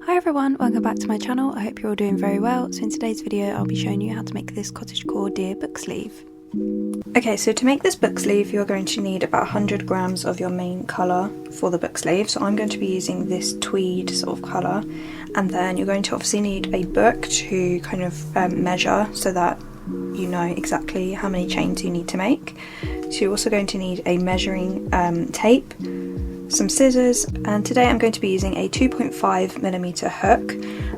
Hi everyone, welcome back to my channel. I hope you're all doing very well. So in today's video I'll be showing you how to make this cottagecore deer book sleeve. Okay, so to make this book sleeve you're going to need about 100 grams of your main colour for the book sleeve. So I'm going to be using this tweed sort of colour, and then you're going to obviously need a book to kind of measure so that you know exactly how many chains you need to make. So you're also going to need a measuring tape, some scissors, and today I'm going to be using a 2.5mm hook,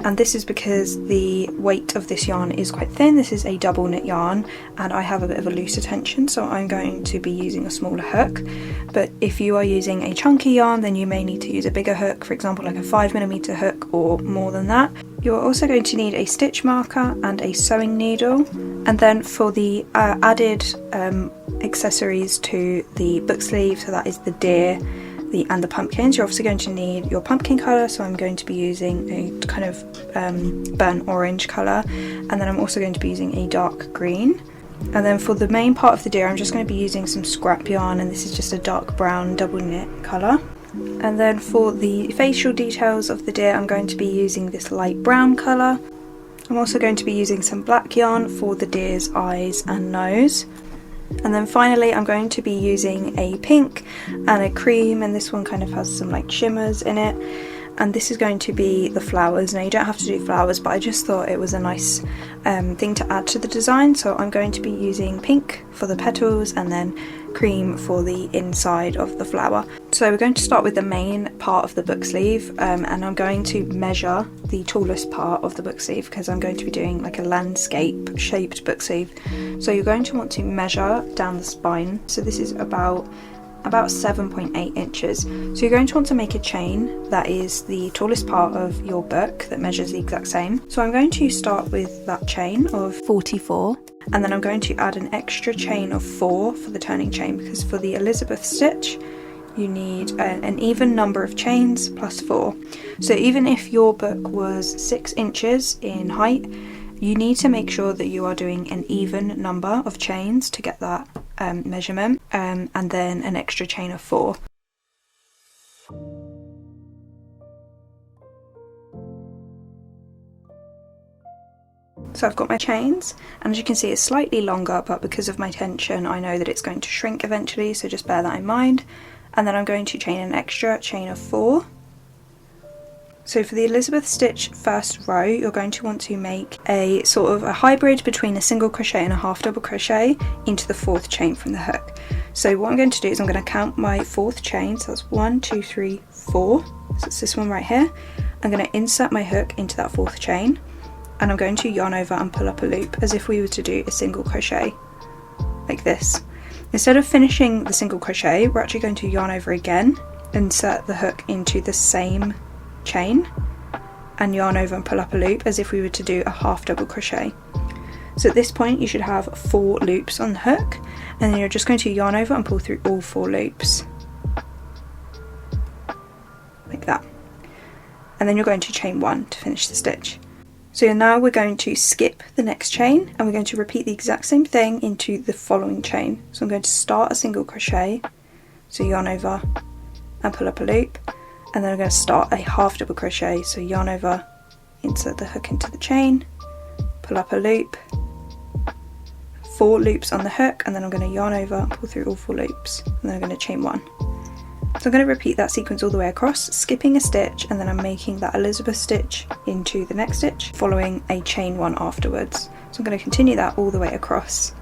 and this is because the weight of this yarn is quite thin. This is a double knit yarn and I have a bit of a looser tension, so I'm going to be using a smaller hook. But if you are using a chunky yarn then you may need to use a bigger hook, for example like a 5mm hook or more than that. You're also going to need a stitch marker and a sewing needle, and then for the added accessories to the book sleeve, so that is the deer and the pumpkins, you're obviously going to need your pumpkin colour, so I'm going to be using a kind of burnt orange colour, and then I'm also going to be using a dark green. And then for the main part of the deer I'm just going to be using some scrap yarn, and this is just a dark brown double knit colour. And then for the facial details of the deer I'm going to be using this light brown colour. I'm also going to be using some black yarn for the deer's eyes and nose. And then finally I'm going to be using a pink and a cream, and this one kind of has some like shimmers in it, and this is going to be the flowers. Now you don't have to do flowers, but I just thought it was a nice thing to add to the design, so I'm going to be using pink for the petals and then cream for the inside of the flower. So we're going to start with the main part of the book sleeve, and I'm going to measure the tallest part of the book sleeve because I'm going to be doing like a landscape shaped book sleeve. So you're going to want to measure down the spine, so this is about 7.8 inches. So you're going to want to make a chain that is the tallest part of your book that measures the exact same. So I'm going to start with that chain of 44, and then I'm going to add an extra chain of 4 for the turning chain, because for the Elizabeth stitch you need an even number of chains plus 4. So even if your book was 6 inches in height, you need to make sure that you are doing an even number of chains to get that measurement, and then an extra chain of 4. So I've got my chains, and as you can see it's slightly longer, but because of my tension I know that it's going to shrink eventually, so just bear that in mind. And then I'm going to chain an extra chain of 4. So for the Elizabeth stitch first row you're going to want to make a sort of a hybrid between a single crochet and a half double crochet into the 4th chain from the hook. So what I'm going to do is I'm going to count my 4th chain, so that's 1, 2, 3, 4, so it's this one right here. I'm going to insert my hook into that 4th chain, and I'm going to yarn over and pull up a loop as if we were to do a single crochet, like this. Instead of finishing the single crochet we're actually going to yarn over again, insert the hook into the same chain, and yarn over and pull up a loop as if we were to do a half double crochet. So at this point you should have 4 loops on the hook, and then you're just going to yarn over and pull through all 4 loops like that, and then you're going to chain 1 to finish the stitch. So now we're going to skip the next chain and we're going to repeat the exact same thing into the following chain. So I'm going to start a single crochet, so yarn over and pull up a loop, and then I'm going to start a half double crochet, so yarn over, insert the hook into the chain, pull up a loop, 4 loops on the hook, and then I'm going to yarn over, pull through all 4 loops, and then I'm going to chain 1. So I'm going to repeat that sequence all the way across, skipping a stitch, and then I'm making that Elizabeth stitch into the next stitch, following a chain 1 afterwards. So I'm going to continue that all the way across.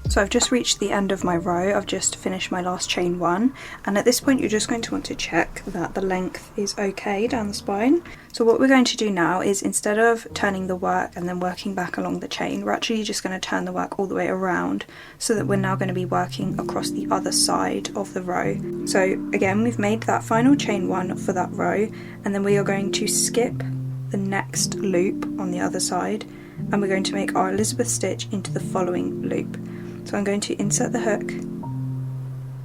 So I've just reached the end of my row, I've just finished my last chain 1, and at this point you're just going to want to check that the length is okay down the spine. So what we're going to do now is, instead of turning the work and then working back along the chain, we're actually just going to turn the work all the way around, so that we're now going to be working across the other side of the row. So again, we've made that final chain 1 for that row, and then we are going to skip the next loop on the other side, and we're going to make our Elizabeth stitch into the following loop. So I'm going to insert the hook,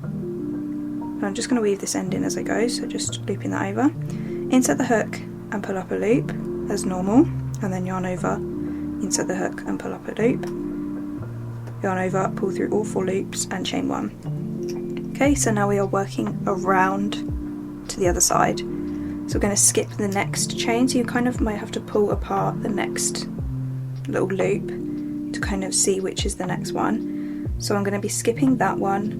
and I'm just going to weave this end in as I go, so just looping that over, insert the hook and pull up a loop as normal, and then yarn over, insert the hook and pull up a loop, yarn over, pull through all 4 loops and chain 1. Okay, so now we are working around to the other side. So we're going to skip the next chain, so you kind of might have to pull apart the next little loop to kind of see which is the next one. So I'm going to be skipping that one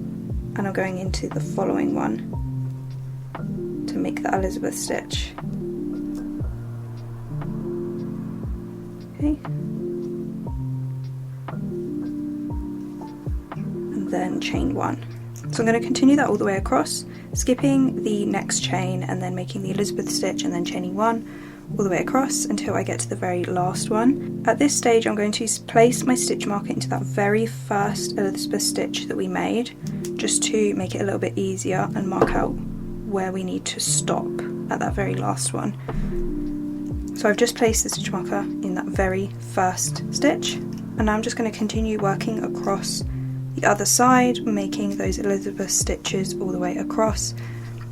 and I'm going into the following one to make that Elizabeth stitch. Okay. And then chain 1. So I'm going to continue that all the way across, skipping the next chain and then making the Elizabeth stitch and then chaining 1 all the way across until I get to the very last one. At this stage I'm going to place my stitch marker into that very first Elizabeth stitch that we made, just to make it a little bit easier and mark out where we need to stop at that very last one. So I've just placed the stitch marker in that very first stitch, and now I'm just going to continue working across the other side, making those Elizabeth stitches all the way across,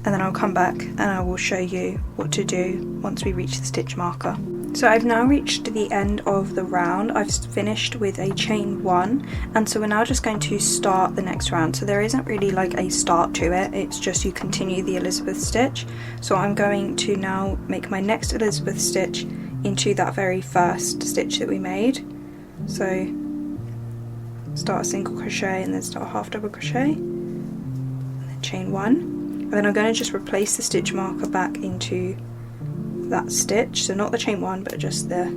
and then I'll come back and I will show you what to do once we reach the stitch marker. So I've now reached the end of the round. I've finished with a chain 1, and so we're now just going to start the next round. So there isn't really like a start to it, it's just you continue the Elizabeth stitch. So I'm going to now make my next Elizabeth stitch into that very first stitch that we made. So start a single crochet and then start a half double crochet and then chain 1, and then I'm going to just replace the stitch marker back into that stitch, so not the chain 1 but just the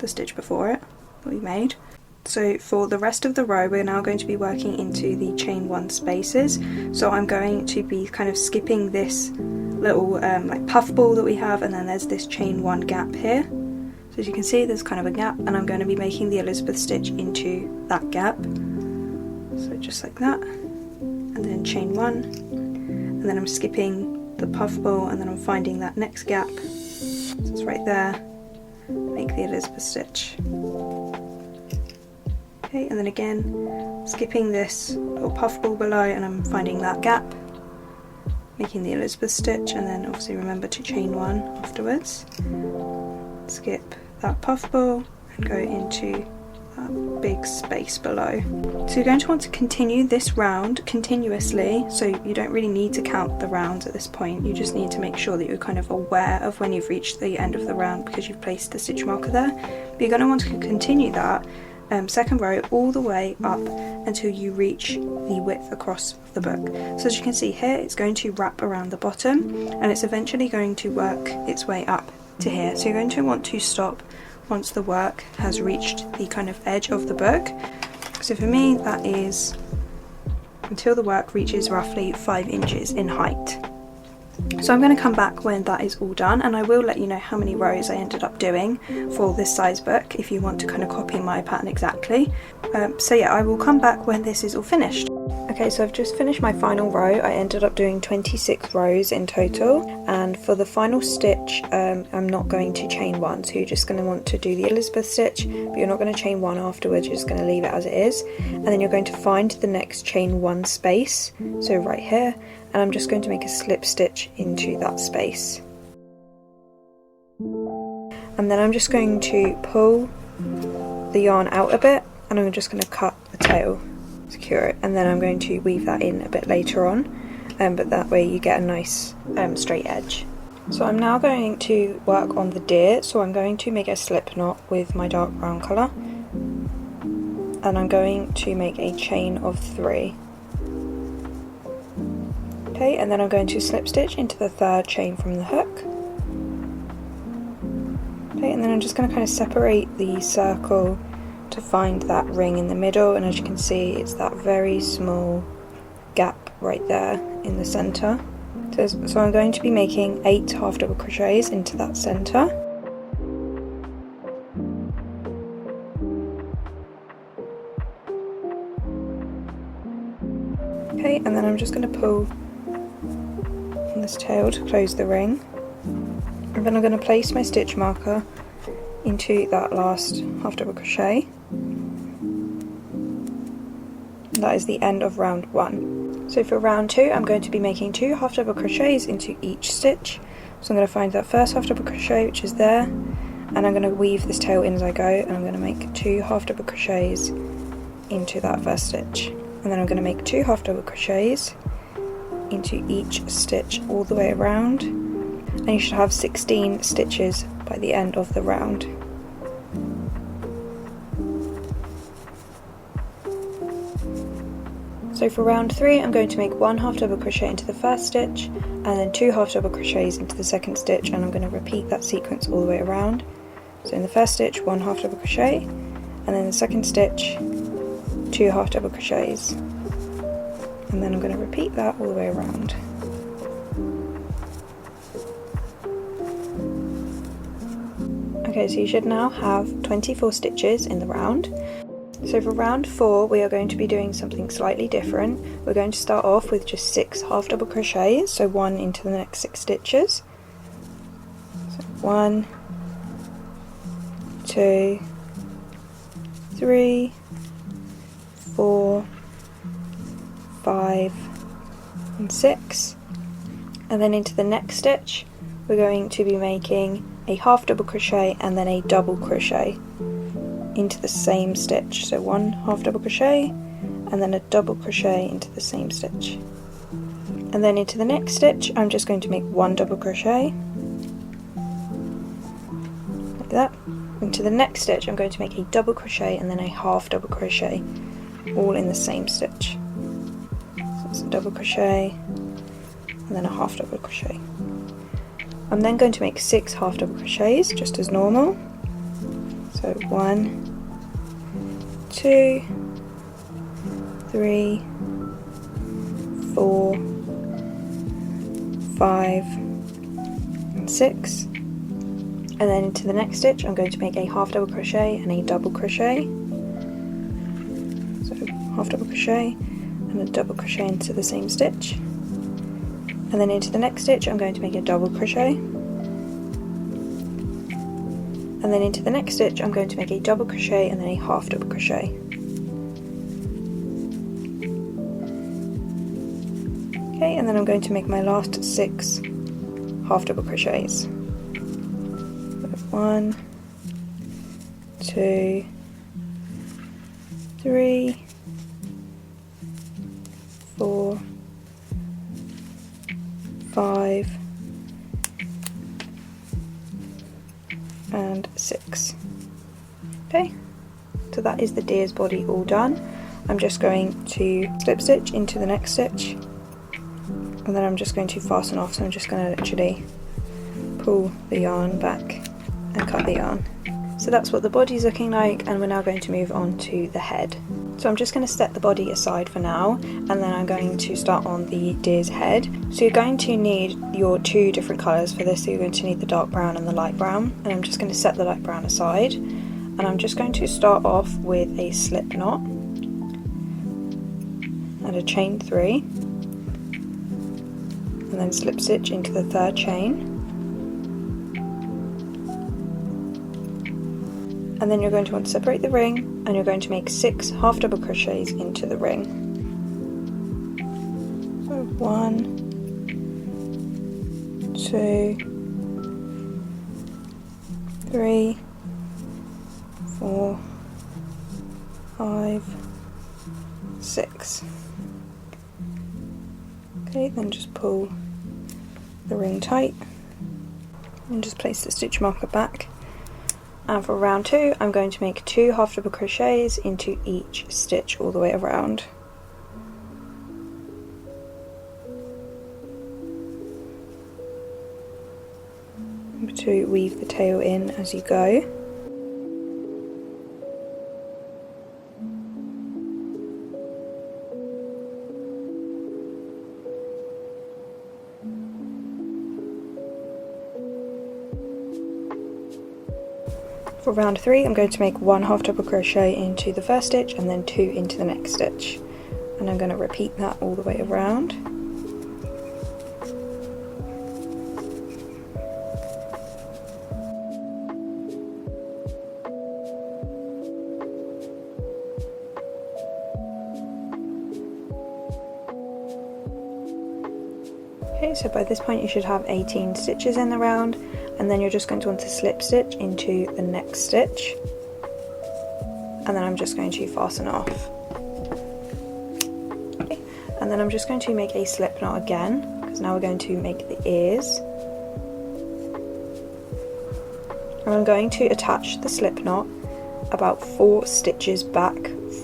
stitch before it that we made. So for the rest of the row we're now going to be working into the chain 1 spaces, so I'm going to be kind of skipping this little like puff ball that we have, and then there's this chain 1 gap here. So as you can see there's kind of a gap, and I'm going to be making the Elizabeth stitch into that gap, so just like that, and then chain 1, and then I'm skipping the puff ball, and then I'm finding that next gap, so it's right there, make the Elizabeth stitch. Okay, and then again skipping this little puff ball below, and I'm finding that gap, making the Elizabeth stitch, and then obviously remember to chain 1 afterwards. Skip that puff ball and go into that big space below. So you're going to want to continue this round continuously, so you don't really need to count the rounds at this point, you just need to make sure that you're kind of aware of when you've reached the end of the round because you've placed the stitch marker there. But you're going to want to continue that second row all the way up until you reach the width across the book. So as you can see here, it's going to wrap around the bottom and it's eventually going to work its way up to here. So you're going to want to stop once the work has reached the kind of edge of the book. So for me that is until the work reaches roughly 5 inches in height. So I'm going to come back when that is all done, and I will let you know how many rows I ended up doing for this size book if you want to kind of copy my pattern exactly. So yeah, I will come back when this is all finished. Okay, so I've just finished my final row. I ended up doing 26 rows in total, and for the final stitch I'm not going to chain 1, so you're just going to want to do the Elizabeth stitch, but you're not going to chain 1 afterwards, you're just going to leave it as it is, and then you're going to find the next chain 1 space, so right here, and I'm just going to make a slip stitch into that space. And then I'm just going to pull the yarn out a bit, and I'm just going to cut the tail, secure it, and then I'm going to weave that in a bit later on, but that way you get a nice straight edge. So I'm now going to work on the deer, so I'm going to make a slip knot with my dark brown colour, and I'm going to make a chain of 3. Okay, and then I'm going to slip stitch into the 3rd chain from the hook. Okay, and then I'm just going to kind of separate the circle to find that ring in the middle, and as you can see it's that very small gap right there in the centre. So I'm going to be making 8 half double crochets into that centre. Okay, and then I'm just going to pull on this tail to close the ring, and then I'm going to place my stitch marker into that last half double crochet. That is the end of round 1. So for round 2 I'm going to be making 2 half double crochets into each stitch. So I'm going to find that first half double crochet which is there, and I'm going to weave this tail in as I go, and I'm going to make 2 half double crochets into that first stitch, and then I'm going to make 2 half double crochets into each stitch all the way around, and you should have 16 stitches by the end of the round. So for round 3 I'm going to make 1 half double crochet into the first stitch and then 2 half double crochets into the second stitch, and I'm going to repeat that sequence all the way around. So in the first stitch 1 half double crochet, and then the second stitch 2 half double crochets, and then I'm going to repeat that all the way around. Okay, so you should now have 24 stitches in the round. So for round 4 we are going to be doing something slightly different. We're going to start off with just 6 half double crochets, so 1 into the next 6 stitches. So 1, 2, 3, 4, 5 and 6, and then into the next stitch we're going to be making a half double crochet and then a double crochet into the same stitch. So 1 half double crochet and then a double crochet into the same stitch, and then into the next stitch I'm just going to make 1 double crochet like that. Into the next stitch I'm going to make a double crochet and then a half double crochet all in the same stitch. So it's a double crochet and then a half double crochet. I'm then going to make 6 half double crochets just as normal. So 1, 2, 3, 4, 5 and 6, and then into the next stitch I'm going to make a half double crochet and a double crochet. So half double crochet and a double crochet into the same stitch, and then into the next stitch I'm going to make a double crochet, and then into the next stitch I'm going to make a double crochet and then a half double crochet. Okay, and then I'm going to make my last 6 half double crochets. 1, 2, 3, 4, 5 and 6. Okay, so that is the deer's body all done. I'm just going to slip stitch into the next stitch, and then I'm just going to fasten off. So I'm just going to literally pull the yarn back and cut the yarn. So that's what the body's looking like, and we're now going to move on to the head. So I'm just going to set the body aside for now, and then I'm going to start on the deer's head. So you're going to need your 2 different colours for this. So you're going to need the dark brown and the light brown, and I'm just going to set the light brown aside, and I'm just going to start off with a slip knot and a chain 3, and then slip stitch into the 3rd chain. And then you're going to want to separate the ring, and you're going to make 6 half double crochets into the ring. So 1, 2, 3, 4, 5, 6. Okay, then just pull the ring tight and just place the stitch marker back. And for round 2 I'm going to make 2 half double crochets into each stitch all the way around. Remember to weave the tail in as you go. For round 3 I'm going to make 1 half double crochet into the first stitch and then 2 into the next stitch, and I'm going to repeat that all the way around. Okay, so by this point you should have 18 stitches in the round, and then you're just going to want to slip stitch into the next stitch, and then I'm just going to fasten off. And then I'm just going to make a slip knot again, because now we're going to make the ears. And I'm going to attach the slip knot about 4 stitches back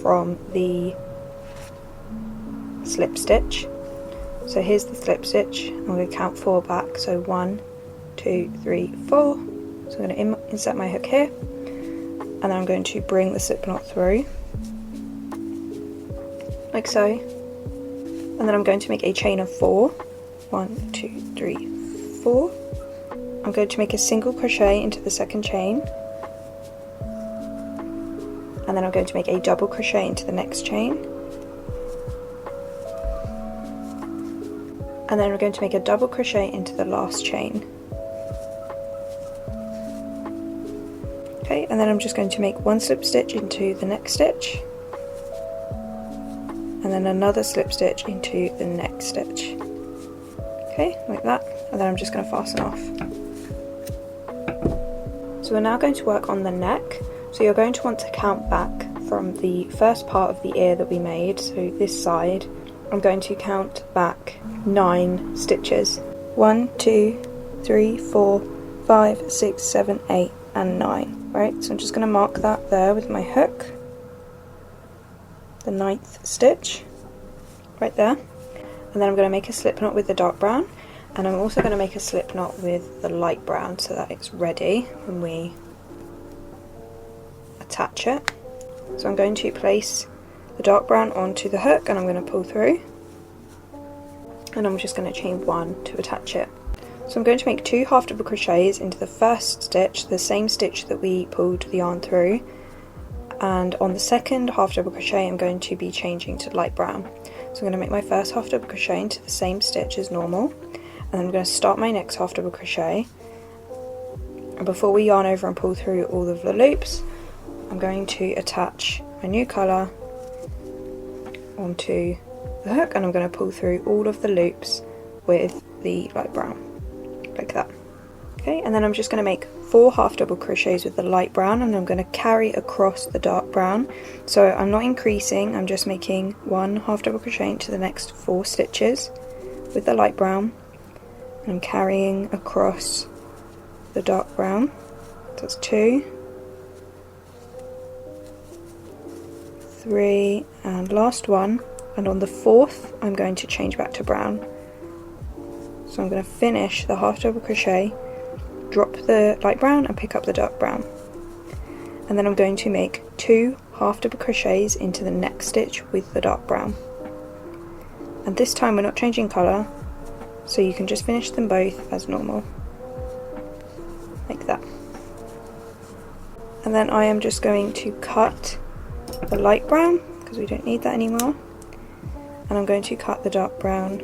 from the slip stitch. So here's the slip stitch. I'm going to count 4 back, so 1, 2, 3, 4. So I'm going to insert my hook here, and then I'm going to bring the slip knot through, like so, and then I'm going to make a chain of 4. 1, 2, 3, 4. I'm going to make a single crochet into the second chain, and then I'm going to make a double crochet into the next chain, and then we're going to make a double crochet into the last chain. Okay, and then I'm just going to make 1 slip stitch into the next stitch, and then another slip stitch into the next stitch. Okay, like that, and then I'm just going to fasten off. So we're now going to work on the neck. So you're going to want to count back from the first part of the ear that we made, so this side. I'm going to count back 9 stitches. 1, 2, 3, 4, 5, 6, 7, 8, and 9. Right, so I'm just going to mark that there with my hook. The 9th stitch, right there. And then I'm going to make a slip knot with the dark brown, and I'm also going to make a slip knot with the light brown so that it's ready when we attach it. So I'm going to place the dark brown onto the hook, and I'm going to pull through, and I'm just going to chain 1 to attach it. So I'm going to make 2 half double crochets into the first stitch, the same stitch that we pulled the yarn through, and on the second half double crochet I'm going to be changing to light brown. So I'm going to make my first half double crochet into the same stitch as normal, and then I'm going to start my next half double crochet, and before we yarn over and pull through all of the loops, I'm going to attach my new colour onto the hook, and I'm going to pull through all of the loops with the light brown, like that. Okay, and then I'm just going to make 4 half double crochets with the light brown, and I'm going to carry across the dark brown. So I'm not increasing, I'm just making 1 half double crochet into the next 4 stitches with the light brown, and I'm carrying across the dark brown. So that's 2, 3, and last one, and on the 4th I'm going to change back to brown. So I'm going to finish the half double crochet, drop the light brown and pick up the dark brown, and then I'm going to make 2 half double crochets into the next stitch with the dark brown, and this time we're not changing colour, so you can just finish them both as normal, like that. And then I am just going to cut the light brown because we don't need that anymore, and I'm going to cut the dark brown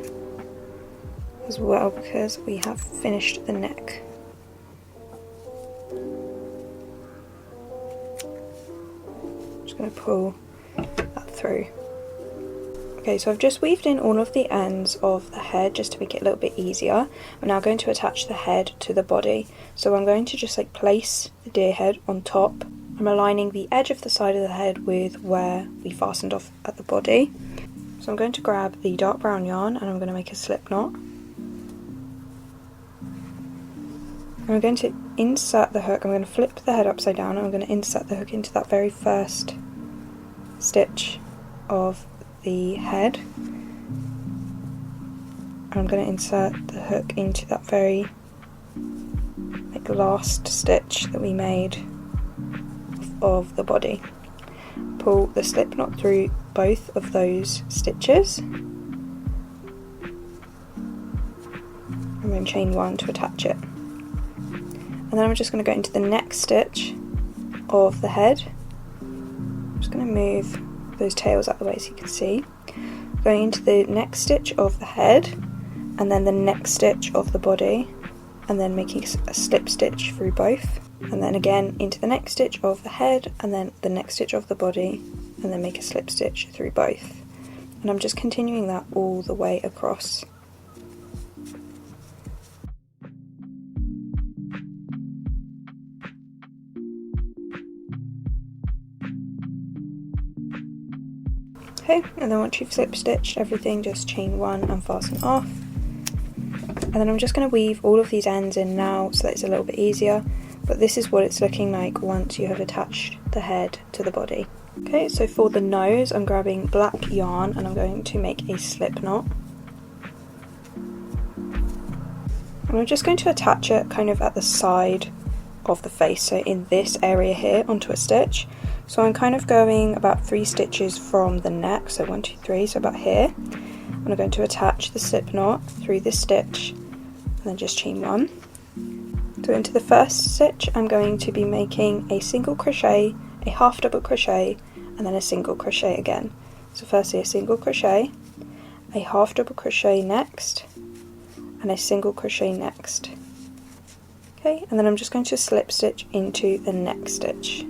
as well because we have finished the neck. Just going to pull that through. Okay, so I've just weaved in all of the ends of the head just to make it a little bit easier. I'm now going to attach the head to the body. So I'm going to just like place the deer head on top. I'm aligning the edge of the side of the head with where we fastened off at the body. So I'm going to grab the dark brown yarn and I'm going to make a slip knot. I'm going to insert the hook, I'm going to flip the head upside down, and I'm going to insert the hook into that very first stitch of the head. And I'm going to insert the hook into that very last stitch that we made of the body. Pull the slip knot through both of those stitches, and then chain 1 to attach it. And then I'm just going to go into the next stitch of the head. I'm just going to move those tails out of the way so you can see. Going into the next stitch of the head, and then the next stitch of the body, and then making a slip stitch through both. And then again into the next stitch of the head, and then the next stitch of the body, and then make a slip stitch through both. And I'm just continuing that all the way across. Okay, and then once you've slip stitched everything, just chain 1 and fasten off. And then I'm just going to weave all of these ends in now so that it's a little bit easier, but this is what it's looking like once you have attached the head to the body. Okay, so for the nose I'm grabbing black yarn and I'm going to make a slip knot. And I'm just going to attach it kind of at the side of the face, so in this area here, onto a stitch. So I'm kind of going about 3 stitches from the neck, so 1, 2, 3, so about here. And I'm going to attach the slip knot through this stitch and then just chain 1. So into the first stitch I'm going to be making a single crochet, a half double crochet, and then a single crochet again. So firstly a single crochet, a half double crochet next, and a single crochet next. Okay, and then I'm just going to slip stitch into the next stitch.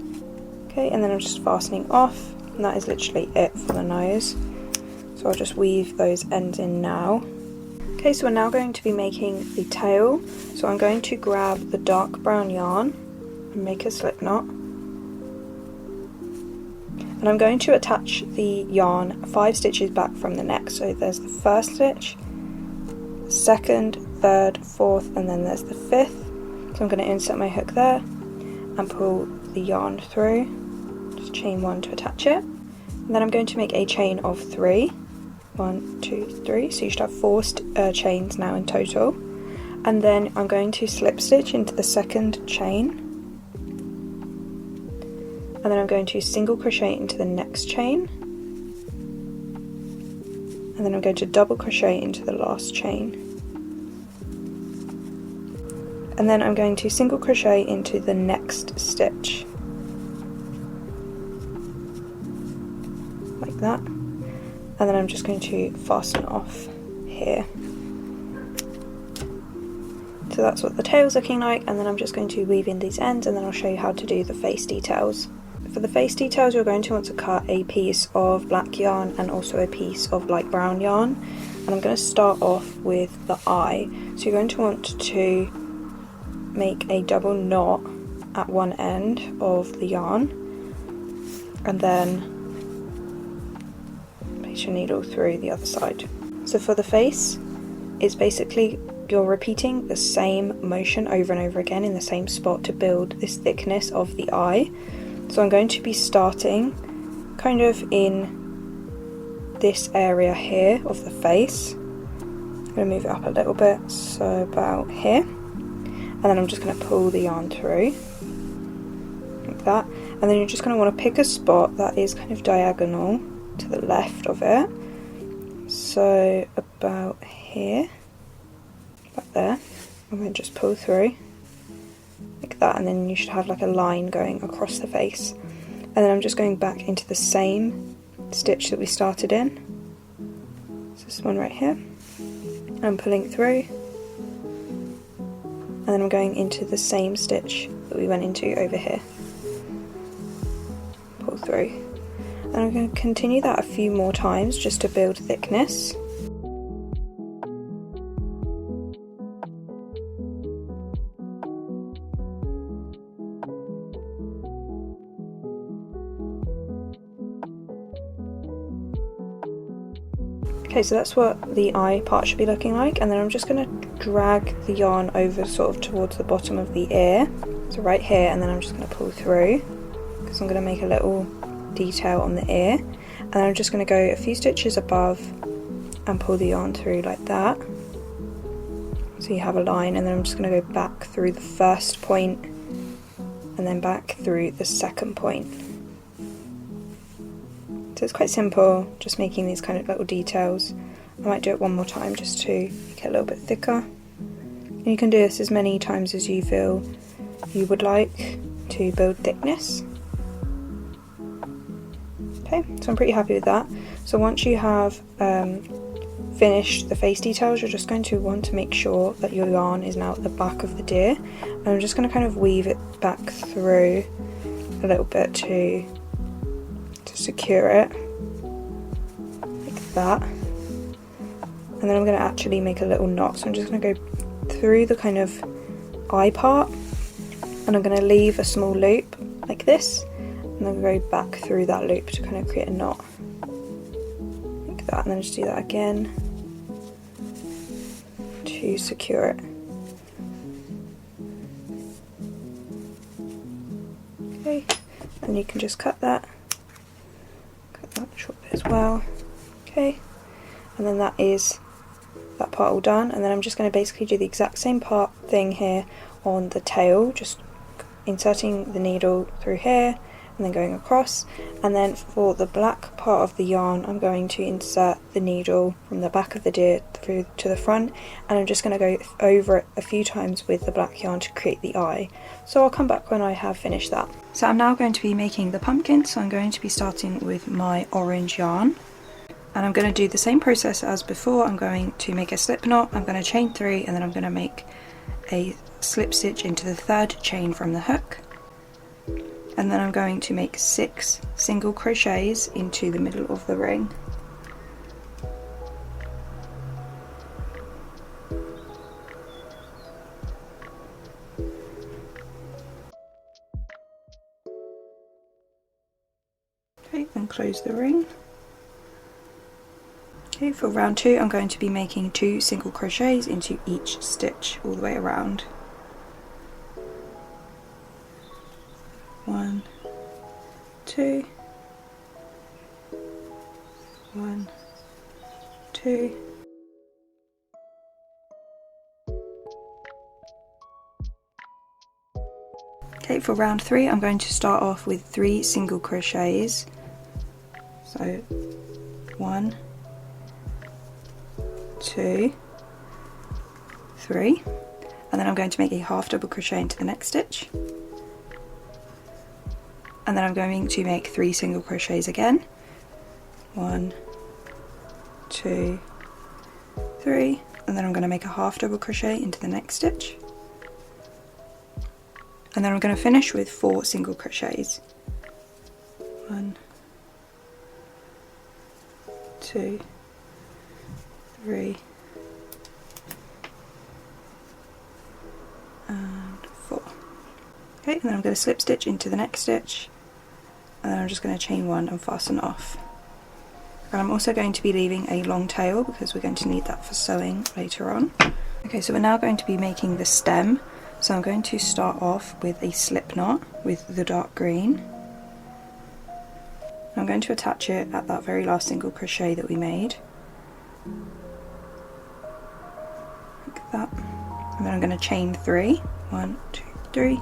Okay, and then I'm just fastening off, and that is literally it for the nose. So I'll just weave those ends in now. Okay, so we're now going to be making the tail. So I'm going to grab the dark brown yarn and make a slip knot. And I'm going to attach the yarn 5 stitches back from the neck. So there's the first stitch, the second, third, fourth, and then there's the 5th. So I'm going to insert my hook there and pull the yarn through, just chain 1 to attach it, and then I'm going to make a chain of 3, 1, 2, 3, so you should have 4 chains now in total, and then I'm going to slip stitch into the second chain, and then I'm going to single crochet into the next chain, and then I'm going to double crochet into the last chain. And then I'm going to single crochet into the next stitch, like that, and then I'm just going to fasten off here. So that's what the tail's looking like, and then I'm just going to weave in these ends and then I'll show you how to do the face details. For the face details you're going to want to cut a piece of black yarn and also a piece of light brown yarn, and I'm going to start off with the eye. So you're going to want to make a double knot at one end of the yarn and then place your needle through the other side. So for the face, it's basically you're repeating the same motion over and over again in the same spot to build this thickness of the eye. So I'm going to be starting kind of in this area here of the face. I'm going to move it up a little bit, so about here. And then I'm just going to pull the yarn through, like that. And then you're just going to want to pick a spot that is kind of diagonal to the left of it. So about here, like there. And then just pull through, like that. And then you should have like a line going across the face. And then I'm just going back into the same stitch that we started in. So this one right here. And I'm pulling through. And then I'm going into the same stitch that we went into over here. Pull through. And I'm going to continue that a few more times just to build thickness. Okay, so that's what the eye part should be looking like, and then I'm just going to drag the yarn over sort of towards the bottom of the ear, so right here, and then I'm just going to pull through, because I'm going to make a little detail on the ear, and then I'm just going to go a few stitches above and pull the yarn through like that, so you have a line, and then I'm just going to go back through the first point, and then back through the second point. So it's quite simple, just making these kind of little details. I might do it one more time just to make it a little bit thicker. And you can do this as many times as you feel you would like to build thickness. Okay, so I'm pretty happy with that. So once you have finished the face details, you're just going to want to make sure that your yarn is now at the back of the deer. And I'm just going to kind of weave it back through a little bit to secure it, like that. And then I'm going to actually make a little knot, so I'm just going to go through the kind of eye part, and I'm going to leave a small loop like this, and then go back through that loop to kind of create a knot. like that, and then just do that again to secure it. Okay, and you can just cut that short bit as well. Okay, and then that is that part all done, and then I'm just going to basically do the exact same thing here on the tail, just inserting the needle through here and then going across, and then for the black part of the yarn I'm going to insert the needle from the back of the deer through to the front, and I'm just going to go over it a few times with the black yarn to create the eye. So I'll come back when I have finished that. So I'm now going to be making the pumpkin, so I'm going to be starting with my orange yarn, and I'm going to do the same process as before. I'm going to make a slip knot, I'm going to chain 3, and then I'm going to make a slip stitch into the 3rd chain from the hook, and then I'm going to make 6 single crochets into the middle of the ring. Okay, then close the ring. Okay, for round 2 I'm going to be making 2 single crochets into each stitch all the way around. 1, 2, 1, 2. Okay, for round 3 I'm going to start off with 3 single crochets. So 1, 2, 3, and then I'm going to make a half double crochet into the next stitch, and then I'm going to make 3 single crochets again. 1, 2, 3, and then I'm going to make a half double crochet into the next stitch, and then I'm going to finish with 4 single crochets. 1, 2, 3, and 4. Okay, and then I'm going to slip stitch into the next stitch, and then I'm just going to chain 1 and fasten off. And I'm also going to be leaving a long tail because we're going to need that for sewing later on. Okay, so we're now going to be making the stem. So I'm going to start off with a slip knot with the dark green. I'm going to attach it at that very last single crochet that we made. Like that. And then I'm going to chain 3. 1, 2, 3.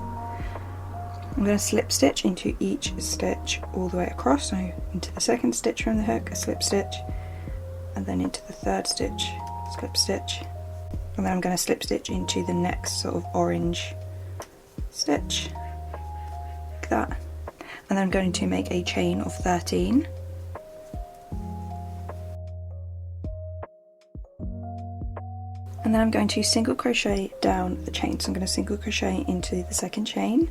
I'm going to slip stitch into each stitch all the way across, so into the 2nd stitch from the hook, a slip stitch, and then into the 3rd stitch, slip stitch, and then I'm going to slip stitch into the next sort of orange stitch, like that, and then I'm going to make a chain of 13. And then I'm going to single crochet down the chain, so I'm going to single crochet into the 2nd chain,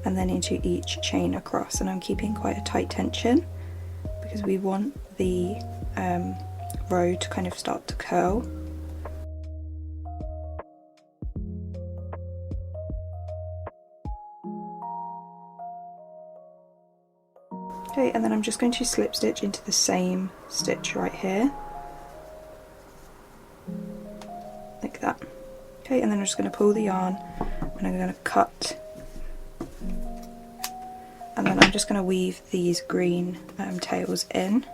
and then into each chain across, and I'm keeping quite a tight tension because we want the row to kind of start to curl. Okay, and then I'm just going to slip stitch into the same stitch right here, like that. Okay, and then I'm just going to pull the yarn and I'm going to cut, and then I'm just going to weave these green tails in.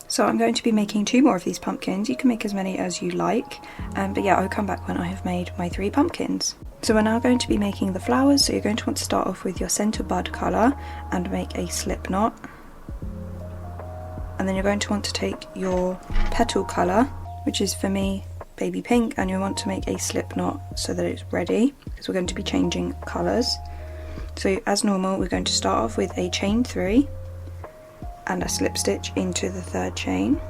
So I'm going to be making 2 more of these pumpkins. You can make as many as you like, but yeah, I'll come back when I have made my 3 pumpkins. So we're now going to be making the flowers, so you're going to want to start off with your centre bud colour and make a slip knot. And then you're going to want to take your petal colour, which is for me baby pink, and you want to make a slip knot so that it's ready, because we're going to be changing colours. So as normal, we're going to start off with a chain 3 and a slip stitch into the 3rd chain,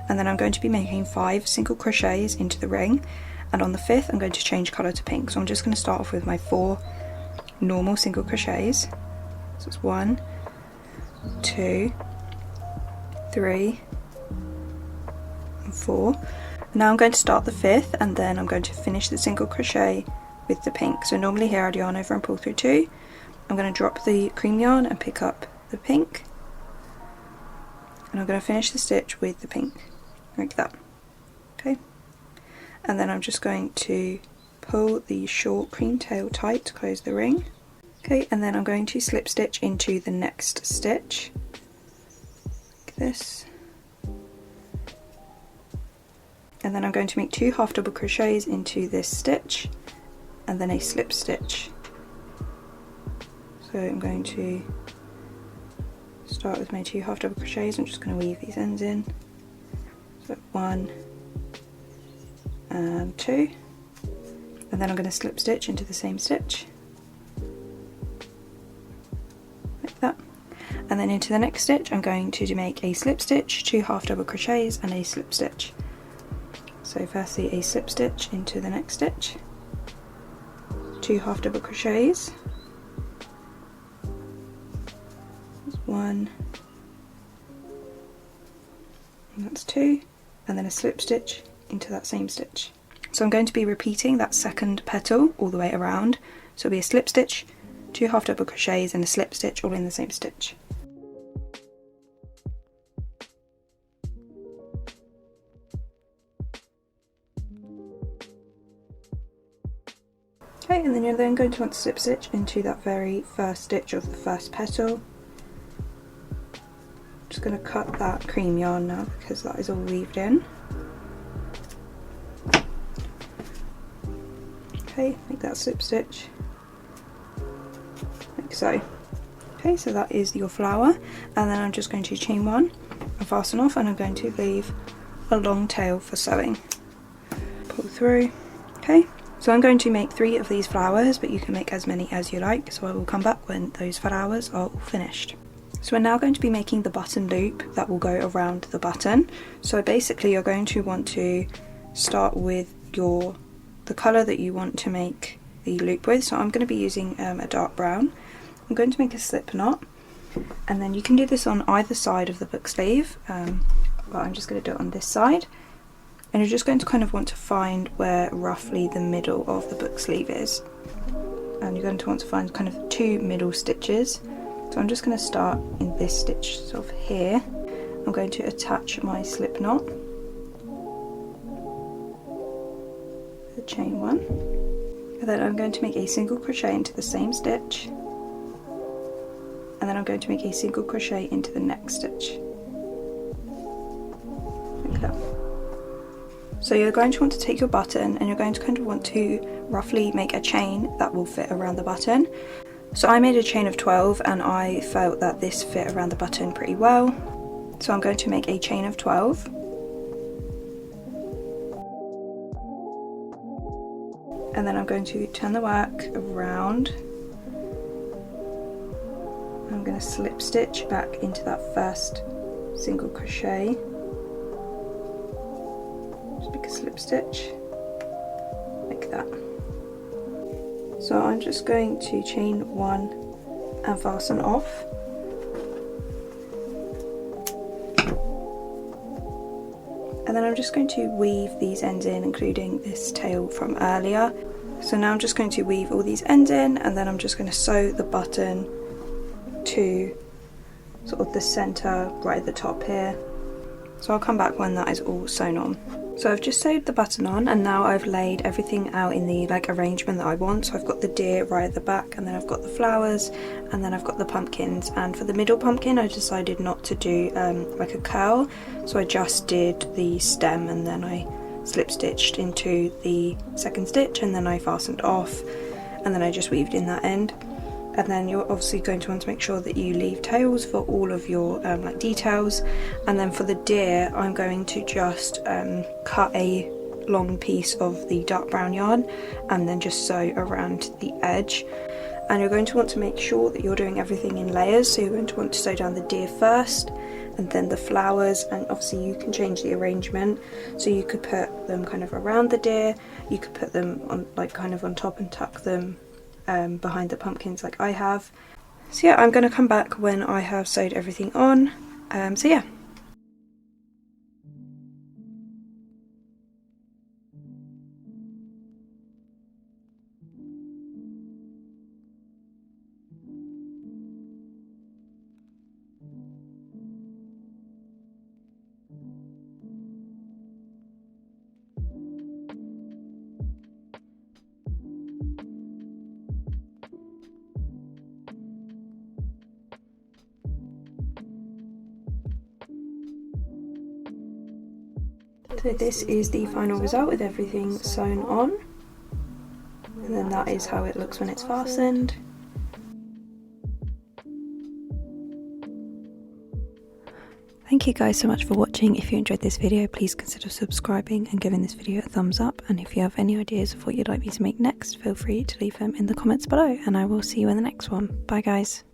and then I'm going to be making 5 single crochets into the ring, and on the 5th I'm going to change colour to pink. So I'm just going to start off with my 4 normal single crochets. So it's 1, 2, 3 and 4. Now I'm going to start the 5th, and then I'm going to finish the single crochet with the pink. So normally here I'd yarn over and pull through 2. I'm going to drop the cream yarn and pick up the pink, and I'm going to finish the stitch with the pink, like that. Okay, and then I'm just going to pull the short cream tail tight to close the ring. Okay, and then I'm going to slip stitch into the next stitch, like this. And then I'm going to make 2 half double crochets into this stitch and then a slip stitch. So I'm going to start with my 2 half double crochets. I'm just going to weave these ends in. So 1 and 2, and then I'm going to slip stitch into the same stitch, like that. And then into the next stitch I'm going to make a slip stitch, 2 half double crochets and a slip stitch. So firstly a slip stitch into the next stitch, 2 half double crochets, 1, and that's 2, and then a slip stitch into that same stitch. So I'm going to be repeating that second petal all the way around. So it'll be a slip stitch, 2 half double crochets and a slip stitch all in the same stitch. Okay, and then you're then going to want to slip stitch into that very first stitch of the first petal. Just going to cut that cream yarn now because that is all weaved in. Okay, make that slip stitch, like so. Okay, so that is your flower, and then I'm just going to chain 1 and fasten off, and I'm going to leave a long tail for sewing. Pull through. Okay, so I'm going to make 3 of these flowers, but you can make as many as you like, so I will come back when those flowers are all finished. So we're now going to be making the button loop that will go around the button. So basically you're going to want to start with the colour that you want to make the loop with. So I'm going to be using a dark brown. I'm going to make a slip knot, and then you can do this on either side of the book sleeve, but I'm just going to do it on this side. And you're just going to kind of want to find where roughly the middle of the book sleeve is, and you're going to want to find kind of 2 middle stitches. So I'm just going to start in this stitch sort of here. I'm going to attach my slip knot, the chain 1, and then I'm going to make a single crochet into the same stitch, and then I'm going to make a single crochet into the next stitch, like that. So you're going to want to take your button and you're going to kind of want to roughly make a chain that will fit around the button. So I made a chain of 12 and I felt that this fit around the button pretty well. So I'm going to make a chain of 12. And then I'm going to turn the work around. I'm going to slip stitch back into that first single crochet. Just make a slip stitch like that. So I'm just going to chain 1 and fasten off. And then I'm just going to weave these ends in, including this tail from earlier. So now I'm just going to weave all these ends in, and then I'm just going to sew the button to sort of the centre right at the top here. So I'll come back when that is all sewn on. So I've just sewed the button on, and now I've laid everything out in the arrangement that I want. So I've got the deer right at the back, and then I've got the flowers, and then I've got the pumpkins. And for the middle pumpkin I decided not to do like a curl, so I just did the stem, and then I slip stitched into the second stitch, and then I fastened off, and then I just weaved in that end. And then you're obviously going to want to make sure that you leave tails for all of your details. And then for the deer, I'm going to just cut a long piece of the dark brown yarn and then just sew around the edge. And you're going to want to make sure that you're doing everything in layers. So you're going to want to sew down the deer first, and then the flowers, and obviously you can change the arrangement. So you could put them kind of around the deer, you could put them on kind of on top and tuck them behind the pumpkins like I have. So yeah, I'm going to come back when I have sewed everything on. So yeah. So this is the final result with everything sewn on, and then that is how it looks when it's fastened. Thank you guys so much for watching. If you enjoyed this video, please consider subscribing and giving this video a thumbs up, and if you have any ideas of what you'd like me to make next, feel free to leave them in the comments below, and I will see you in the next one. Bye guys.